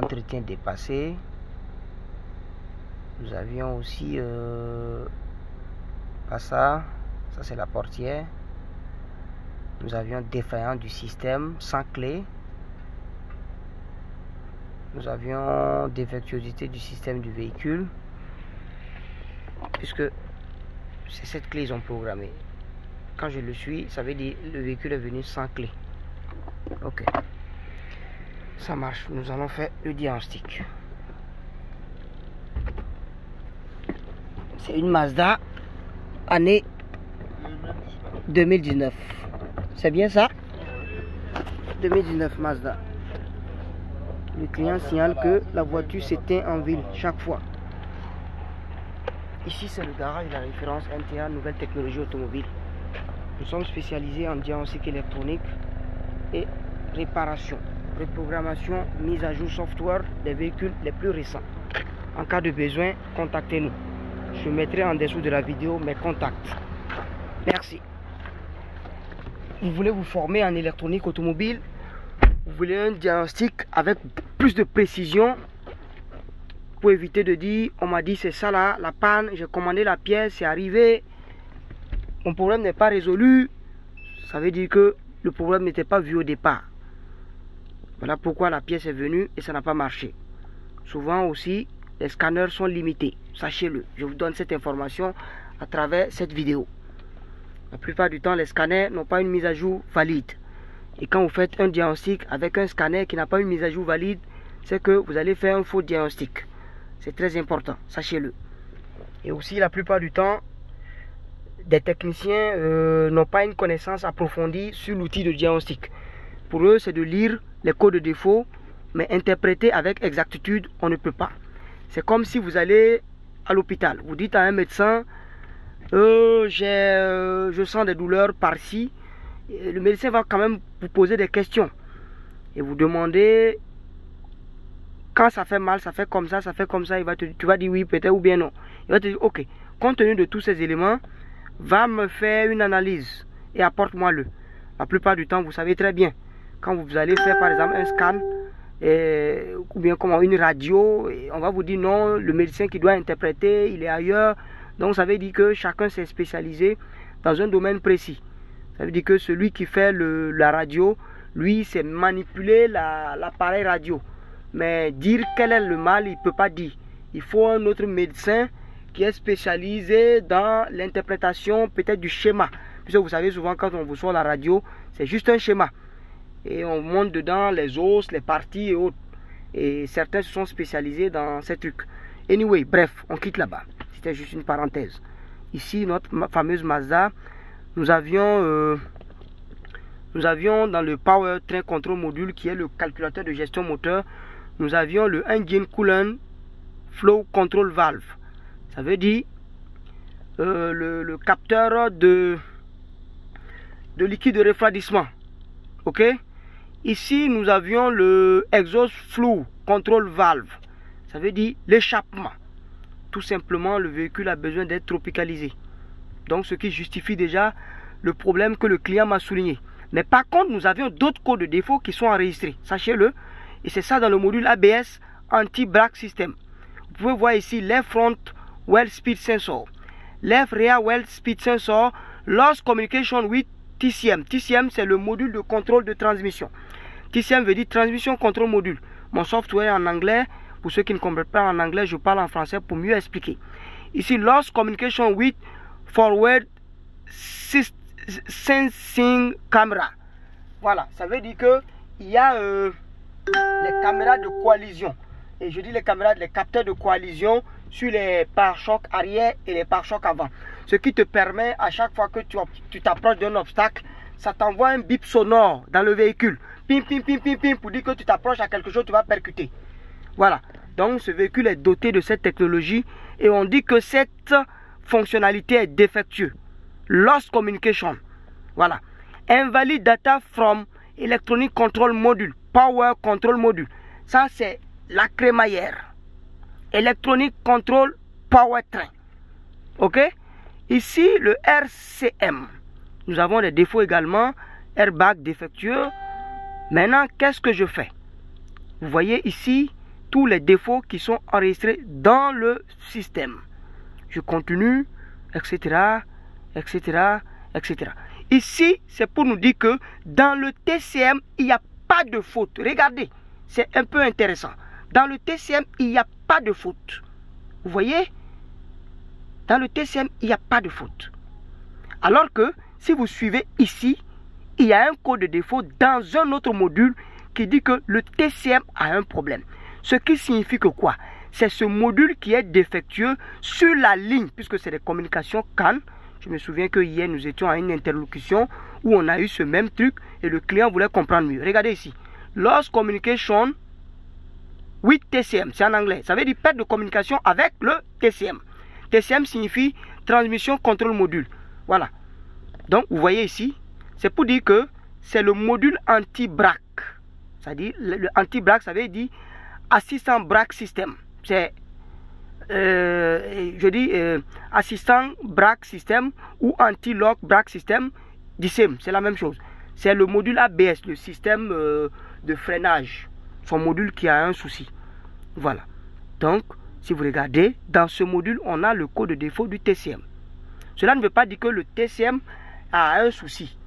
entretien dépassé. Nous avions aussi pas ça c'est la portière. Nous avions défaillant du système sans clé. Nous avions défectuosité du système du véhicule, puisque c'est cette clé ils ont programmé. Quand je le suis, ça veut dire le véhicule est venu sans clé. Ok, ça marche. Nous allons faire le diagnostic. C'est une Mazda année 2019. C'est bien ça? 2019 Mazda. Le client signale que la voiture s'éteint en ville chaque fois. Ici c'est le garage de la référence NTA Nouvelle Technologie Automobile. Nous sommes spécialisés en diagnostic électronique et réparation, reprogrammation, mise à jour software des véhicules les plus récents. En cas de besoin, contactez-nous. Je mettrai en dessous de la vidéo mes contacts. Merci. Vous voulez vous former en électronique automobile? Vous voulez un diagnostic avec plus de précision pour éviter de dire on m'a dit c'est ça là, la panne, j'ai commandé la pièce, c'est arrivé, mon problème n'est pas résolu. Ça veut dire que le problème n'était pas vu au départ. Voilà pourquoi la pièce est venue et ça n'a pas marché. Souvent aussi, les scanners sont limités. Sachez-le, je vous donne cette information à travers cette vidéo. La plupart du temps, les scanners n'ont pas une mise à jour valide. Et quand vous faites un diagnostic avec un scanner qui n'a pas une mise à jour valide, c'est que vous allez faire un faux diagnostic. C'est très important, sachez-le. Et aussi, la plupart du temps, des techniciens n'ont pas une connaissance approfondie sur l'outil de diagnostic. Pour eux, c'est de lire les codes de défaut, mais interpréter avec exactitude, on ne peut pas. C'est comme si vous allez à l'hôpital. Vous dites à un médecin, je sens des douleurs par-ci. Le médecin va quand même vous poser des questions. Et vous demandez, quand ça fait mal, ça fait comme ça, ça fait comme ça. Tu vas dire oui, peut-être ou bien non. Il va te dire, ok, compte tenu de tous ces éléments, va me faire une analyse et apporte-moi-le. La plupart du temps, vous savez très bien, quand vous allez faire par exemple un scan, ou bien comment une radio, et on va vous dire non, le médecin qui doit interpréter, il est ailleurs. Donc ça veut dire que chacun s'est spécialisé dans un domaine précis. Ça veut dire que celui qui fait la radio, lui, c'est manipuler l'appareil radio. Mais dire quel est le mal, il ne peut pas dire. Il faut un autre médecin qui est spécialisé dans l'interprétation peut-être du schéma. Puisque vous savez souvent quand on vous sort la radio, c'est juste un schéma. Et on monte dedans les os, les parties et autres. Et certains se sont spécialisés dans ces trucs. Anyway, bref, on quitte là-bas. C'était juste une parenthèse. Ici, notre fameuse Mazda, nous avions dans le Power Train Control Module, qui est le calculateur de gestion moteur, nous avions le Engine Coolant Flow Control Valve. Ça veut dire le capteur de liquide de refroidissement. Ok? Ici, nous avions le Exhaust Flow Control Valve. Ça veut dire l'échappement. Tout simplement, le véhicule a besoin d'être tropicalisé. Donc, ce qui justifie déjà le problème que le client m'a souligné. Mais par contre, nous avions d'autres codes de défaut qui sont enregistrés. Sachez-le. Et c'est ça dans le module ABS Anti-Brake System. Vous pouvez voir ici Left Front Well Speed Sensor, Left Rear Well Speed Sensor, Loss Communication with TCM. TCM, c'est le module de contrôle de transmission. TCM veut dire Transmission Control Module. Mon software est en anglais. Pour ceux qui ne comprennent pas en anglais, je parle en français pour mieux expliquer. Ici, Loss Communication with Forward Sensing Camera. Voilà, ça veut dire que il y a les caméras de coalition. Et je dis les capteurs de coalition sur les pare-chocs arrière et les pare-chocs avant. Ce qui te permet, à chaque fois que tu t'approches d'un obstacle, ça t'envoie un bip sonore dans le véhicule. Pim, pim, pim, pim, pim, pour dire que tu t'approches à quelque chose, tu vas percuter. Voilà. Donc ce véhicule est doté de cette technologie et on dit que cette fonctionnalité est défectueuse. Lost Communication. Voilà. Invalid Data from Electronic Control Module. Power Control Module. Ça c'est la crémaillère. Electronic Control Powertrain. Ok? Ici le RCM. Nous avons des défauts également. Airbag défectueux. Maintenant, qu'est-ce que je fais? Vous voyez ici, tous les défauts qui sont enregistrés dans le système. Je continue, etc., etc., etc. Ici, c'est pour nous dire que dans le TCM, il n'y a pas de faute. Regardez, c'est un peu intéressant. Dans le TCM, il n'y a pas de faute. Vous voyez? Dans le TCM, il n'y a pas de faute. Alors que si vous suivez ici, il y a un code de défaut dans un autre module qui dit que le TCM a un problème. Ce qui signifie que quoi? C'est ce module qui est défectueux sur la ligne, puisque c'est des communications CAN. Je me souviens que hier, nous étions à une interlocution où on a eu ce même truc et le client voulait comprendre mieux. Regardez ici. Lost communication with TCM, c'est en anglais. Ça veut dire perte de communication avec le TCM. TCM signifie transmission contrôle module. Voilà. Donc, vous voyez ici, c'est pour dire que c'est le module anti-braque. C'est-à-dire, le anti-braque, ça veut dire assistant braque system. C'est, assistant braque system ou anti-lock braque system, c'est la même chose. C'est le module ABS, le système de freinage. Son module qui a un souci. Voilà. Donc, si vous regardez, dans ce module, on a le code de défaut du TCM. Cela ne veut pas dire que le TCM a un souci.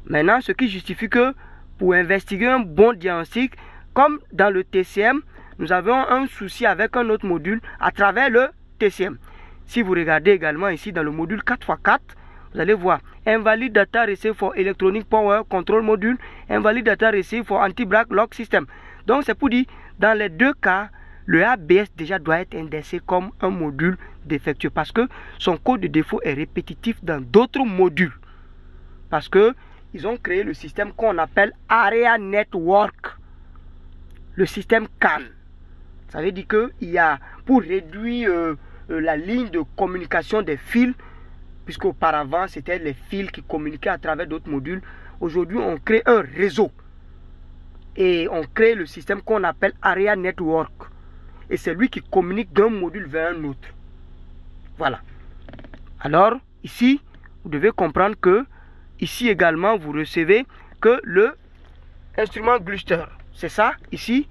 Maintenant, ce qui justifie que pour investiguer un bon diagnostic, comme dans le TCM, nous avons un souci avec un autre module à travers le TCM. Si vous regardez également ici dans le module 4x4, vous allez voir Invalid Data Receive for Electronic Power Control Module, Invalid Data Receive for Anti-Braque Lock System. Donc c'est pour dire, dans les deux cas, le ABS déjà doit être indexé comme un module défectueux parce que son code de défaut est répétitif dans d'autres modules. Parce que ils ont créé le système qu'on appelle Area Network, le système CAN. Ça veut dire qu'il y a, pour réduire la ligne de communication des fils, puisqu'auparavant c'était les fils qui communiquaient à travers d'autres modules, aujourd'hui on crée un réseau. Et on crée le système qu'on appelle Area Network. Et c'est lui qui communique d'un module vers un autre. Voilà. Alors, ici, vous devez comprendre que, ici également, vous recevez que le instrument Gluster. C'est ça, ici.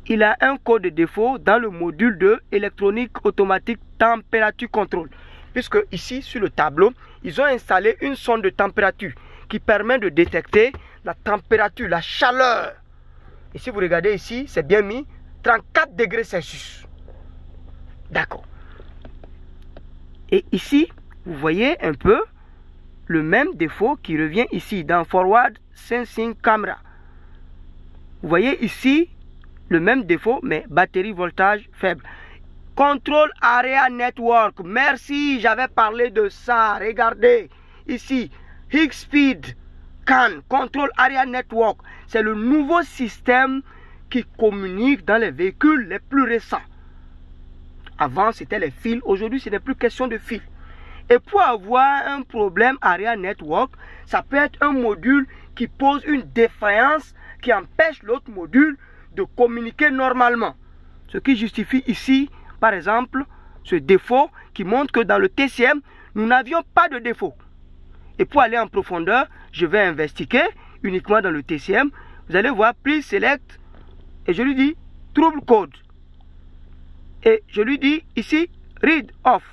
Il a un code de défaut dans le module de électronique automatique température contrôle. Puisque ici, sur le tableau, ils ont installé une sonde de température qui permet de détecter la température, la chaleur. Et si vous regardez ici, c'est bien mis 34 degrés Celsius. D'accord. Et ici, vous voyez un peu le même défaut qui revient ici dans Forward Sensing Camera. Vous voyez ici le même défaut, mais batterie voltage faible. Control Area Network. Merci, j'avais parlé de ça. Regardez ici, High-Speed CAN, Control Area Network. C'est le nouveau système qui communique dans les véhicules les plus récents. Avant, c'était les fils. Aujourd'hui, ce n'est plus question de fils. Et pour avoir un problème Area Network, ça peut être un module qui pose une défaillance qui empêche l'autre module de communiquer normalement. Ce qui justifie ici, par exemple, ce défaut qui montre que dans le TCM, nous n'avions pas de défaut. Et pour aller en profondeur, je vais investiguer uniquement dans le TCM. Vous allez voir, please select. Et je lui dis, trouble code. Et je lui dis ici, read off.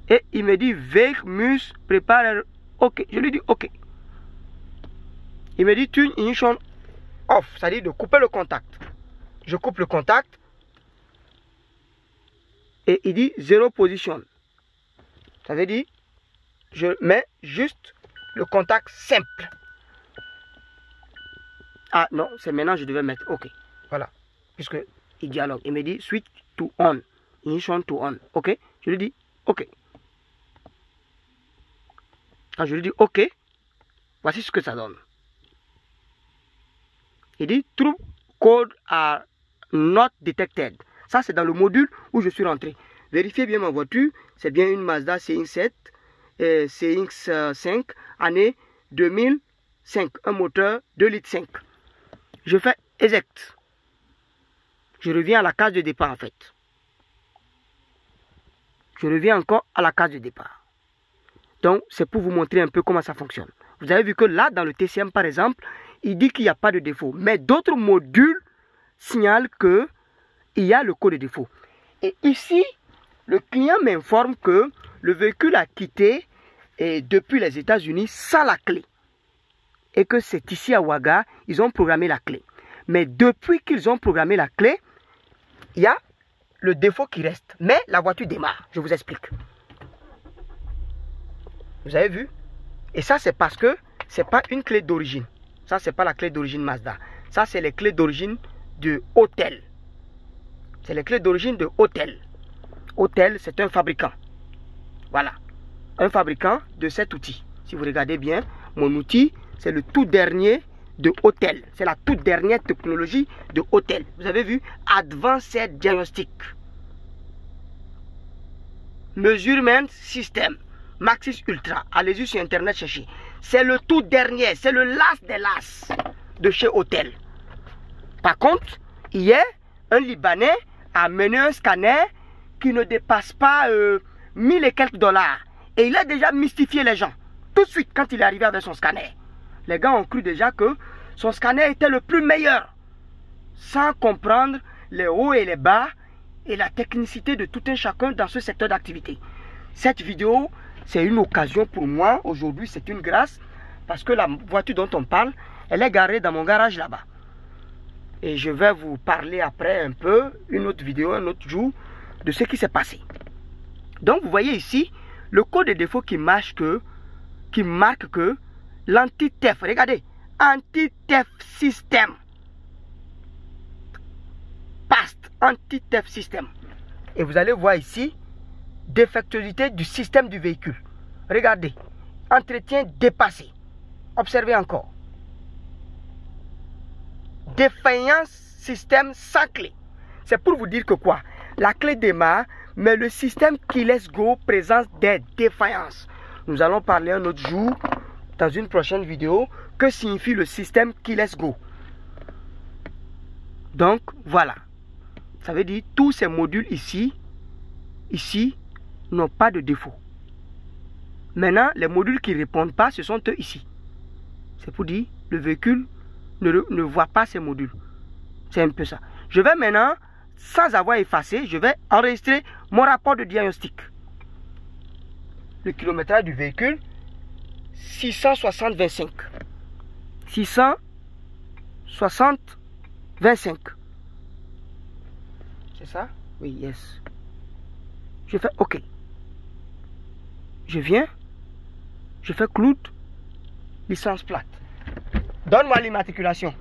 Et il me dit, vehicle must prepare. OK. Je lui dis, OK. Il me dit, tune ignition off. C'est-à-dire de couper le contact. Je coupe le contact. Et il dit, zero position. Ça veut dire, je mets juste le contact simple. Ah non, c'est maintenant je devais mettre OK. Voilà. Puisque il dialogue. Il me dit switch to on. Ignition to on. OK. Je lui dis OK. Quand je lui dis OK, voici ce que ça donne. Il dit true code are not detected. Ça c'est dans le module où je suis rentré. Vérifiez bien ma voiture. C'est bien une Mazda CX-7. CX5 année 2005, un moteur 2,5 litres. Je fais eject. Je reviens à la case de départ en fait. Je reviens encore à la case de départ. Donc c'est pour vous montrer un peu comment ça fonctionne. Vous avez vu que là dans le TCM par exemple, il dit qu'il n'y a pas de défaut. Mais d'autres modules signale que il y a le code de défaut. Et ici, le client m'informe que le véhicule a quitté depuis les États-Unis sans la clé. Et que c'est ici à Ouaga, ils ont programmé la clé. Mais depuis qu'ils ont programmé la clé, il y a le défaut qui reste. Mais la voiture démarre. Je vous explique. Vous avez vu? Et ça, c'est parce que ce n'est pas une clé d'origine. Ça, ce n'est pas la clé d'origine Mazda. Ça, c'est les clés d'origine de Autel. C'est les clés d'origine de Autel. Autel, c'est un fabricant. Voilà. Un fabricant de cet outil. Si vous regardez bien, mon outil, c'est le tout dernier de Autel. C'est la toute dernière technologie de Autel. Vous avez vu? Advanced Diagnostic. Measurement System. Maxis Ultra. Allez-y sur Internet chercher. C'est le tout dernier. C'est le last des last de chez Autel. Par contre, hier, un Libanais a mené un scanner qui ne dépasse pas 1000 et quelques dollars. Et il a déjà mystifié les gens. Tout de suite, quand il est arrivé avec son scanner. Les gars ont cru déjà que son scanner était le plus meilleur. Sans comprendre les hauts et les bas et la technicité de tout un chacun dans ce secteur d'activité. Cette vidéo, c'est une occasion pour moi. Aujourd'hui, c'est une grâce. Parce que la voiture dont on parle, elle est garée dans mon garage là-bas. Et je vais vous parler après un peu, une autre vidéo, un autre jour, de ce qui s'est passé. Donc, vous voyez ici, le code de défaut qui marque que l'anti-theft, regardez, anti-theft system. Past, anti-theft system. Et vous allez voir ici, défectuosité du système du véhicule. Regardez, entretien dépassé. Observez encore. Défaillance système sans clé. C'est pour vous dire que quoi? La clé démarre, mais le système Keyless Go présente des défaillances. Nous allons parler un autre jour, dans une prochaine vidéo, que signifie le système Keyless Go. Donc, voilà. Ça veut dire tous ces modules ici, n'ont pas de défaut. Maintenant, les modules qui ne répondent pas, ce sont eux ici. C'est pour dire, le véhicule ne voit pas ces modules. C'est un peu ça. Je vais maintenant, sans avoir effacé, je vais enregistrer mon rapport de diagnostic. Le kilométrage du véhicule, 660,25. 660,25. C'est ça? Oui, yes. Je fais OK. Je viens. Je fais cloud. Licence plate. Donne-moi l'immatriculation.